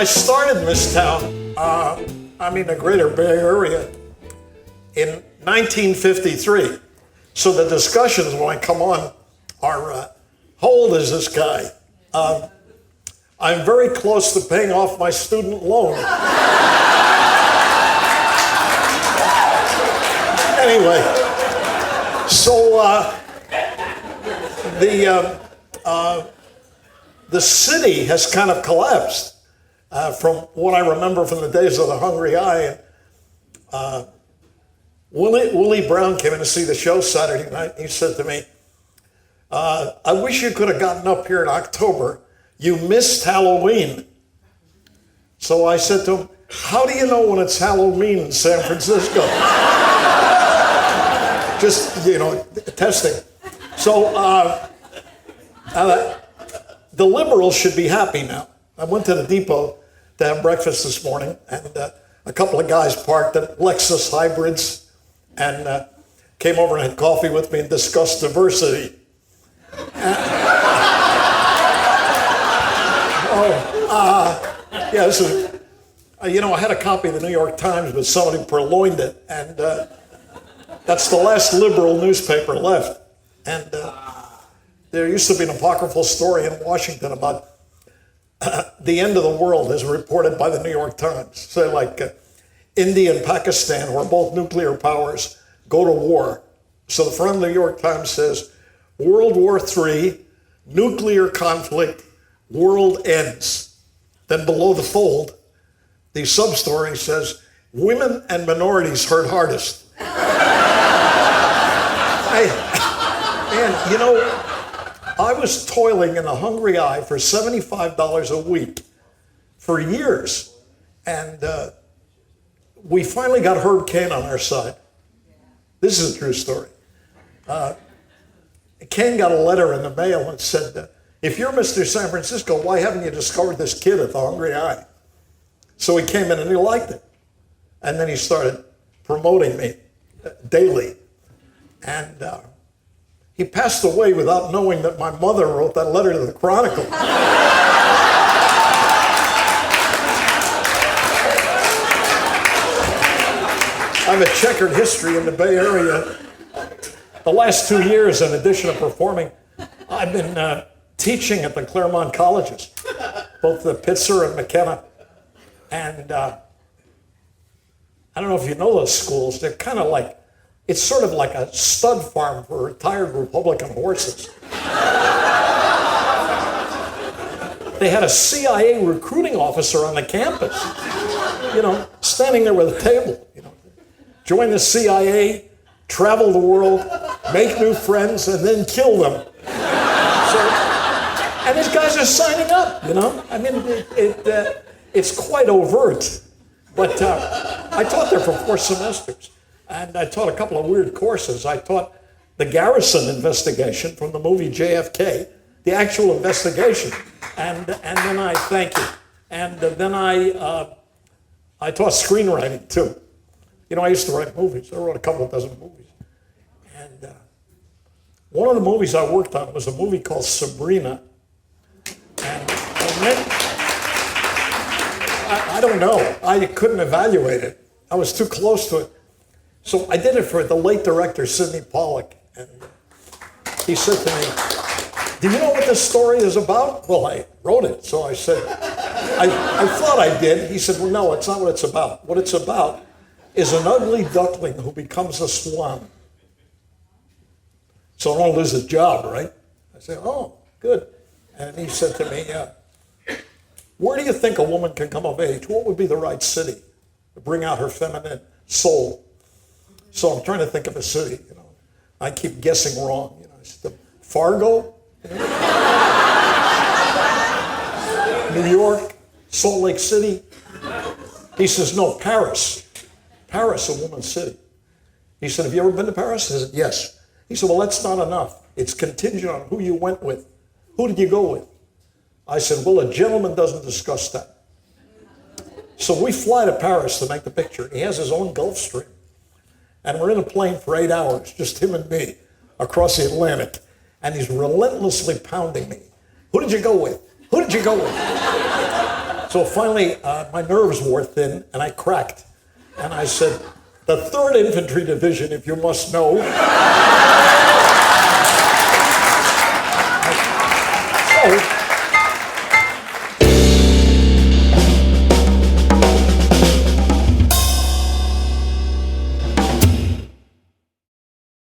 I started in this town, the greater Bay Area, in 1953. So the discussions when I come on are, how old is this guy? I'm very close to paying off my student loan. Anyway, so the city has kind of collapsed from what I remember from the days of the Hungry Eye. Willie Brown came in to see the show Saturday night. He said to me, I wish you could have gotten up here in October. You missed Halloween. So I said to him, how do you know when it's Halloween in San Francisco? Just, testing. So the liberals should be happy now. I went to the depot to have breakfast this morning, and a couple of guys parked at Lexus hybrids and came over and had coffee with me and discussed diversity. This is, I had a copy of the New York Times, but somebody purloined it, and that's the last liberal newspaper left. And there used to be an apocryphal story in Washington about the end of the world as reported by the New York Times. So like India and Pakistan, who are both nuclear powers, go to war. So the front of the New York Times says, World War III, nuclear conflict, world ends. Then below the fold, the sub-story says, women and minorities hurt hardest. I was toiling in the Hungry Eye for $75 a week for years. And we finally got Herb Cain on our side. This is a true story. Cain got a letter in the mail and said, if you're Mr. San Francisco, why haven't you discovered this kid at the Hungry Eye? So he came in and he liked it. And then he started promoting me daily. And he passed away without knowing that my mother wrote that letter to the Chronicle. I have a checkered history in the Bay Area. The last 2 years, in addition to performing, I've been teaching at the Claremont colleges, both the Pitzer and McKenna. And I don't know if you know those schools. They're kind of like, it's sort of like a stud farm for retired Republican horses. They had a CIA recruiting officer on the campus, standing there with a table, join the CIA, travel the world, make new friends, and then kill them. And these guys are signing up, it's quite overt. But I taught there for 4 semesters, and I taught a couple of weird courses. I taught the Garrison investigation from the movie JFK, the actual investigation, and then I taught screenwriting too. I used to write movies. I wrote a couple of dozen movies. And one of the movies I worked on was a movie called Sabrina. And I don't know. I couldn't evaluate it. I was too close to it. So I did it for the late director, Sidney Pollack. And he said to me, do you know what this story is about? Well, I wrote it. So I said, I thought I did. He said, well, no, it's not what it's about. What it's about is an ugly duckling who becomes a swan. So I don't lose a job, right? I said, oh, good. And he said to me, where do you think a woman can come of age? What would be the right city to bring out her feminine soul? So I'm trying to think of a city. I keep guessing wrong. I said, Fargo, New York, Salt Lake City. He says, no, Paris. Paris, a woman's city. He said, have you ever been to Paris? I said, yes. He said, well, that's not enough. It's contingent on who you went with. Who did you go with? I said, well, a gentleman doesn't discuss that. So we fly to Paris to make the picture. He has his own Gulf Stream. And we're in a plane for 8 hours, just him and me, across the Atlantic. And he's relentlessly pounding me. Who did you go with? Who did you go with? So finally, my nerves wore thin, and I cracked. And I said, the 3rd Infantry Division, if you must know.